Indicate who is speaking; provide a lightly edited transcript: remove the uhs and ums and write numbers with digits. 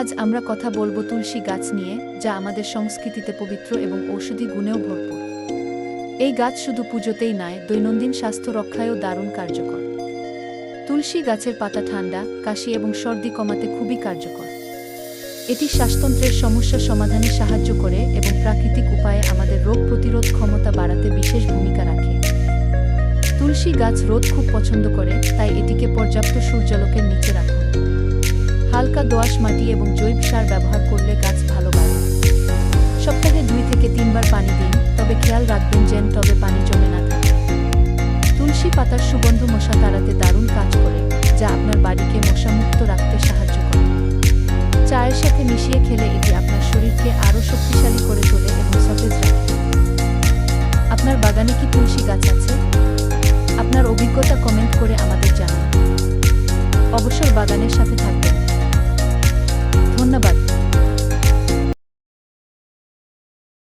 Speaker 1: আজ আমরা কথা বলবো তুলসী গাছ নিয়ে, যা আমাদের সংস্কৃতিতে পবিত্র এবং ঔষধি গুণেও ভরপুর। এই গাছ শুধু পুজোতেই নয়, দৈনন্দিন স্বাস্থ্য রক্ষায়ও দারুণ কার্যকর। তুলসী গাছের পাতা ঠান্ডা, কাশি এবং সর্দি কমাতে খুবই কার্যকর। এটি শ্বাসতন্ত্রের সমস্যা সমাধানে সাহায্য করে এবং প্রাকৃতিক উপায়ে আমাদের রোগ প্রতিরোধ ক্ষমতা বাড়াতে বিশেষ ভূমিকা রাখে। তুলসী গাছ রোদ খুব পছন্দ করে, তাই এটিকে পর্যাপ্ত সূর্যালোকের নিচে রাখুন। হালকা দোআঁশ মাটি এবং জৈব সার ব্যবহার করলে গাছ ভালো বাড়ে। সপ্তাহে 2 থেকে 3 বার পানি দিন, তবে খেয়াল রাখবেন যেন টবে পানি জমে না থাকে। তুলসী পাতার সুগন্ধ মশা তাড়াতে দারুণ কাজ করে, যা আপনার বাড়িকে মশামুক্ত রাখতে সাহায্য করে। চায়ের সাথে মিশিয়ে খেলে এটি আপনার শরীরকে আরও শক্তিশালী করে তোলে এবং সতেজ রাখে। আপনার বাগানে কি তুলসী গাছ আছে? আপনার অভিজ্ঞতা কমেন্ট করে আমাদের জানান। অবসর বাগানের সাথে থাকবেন।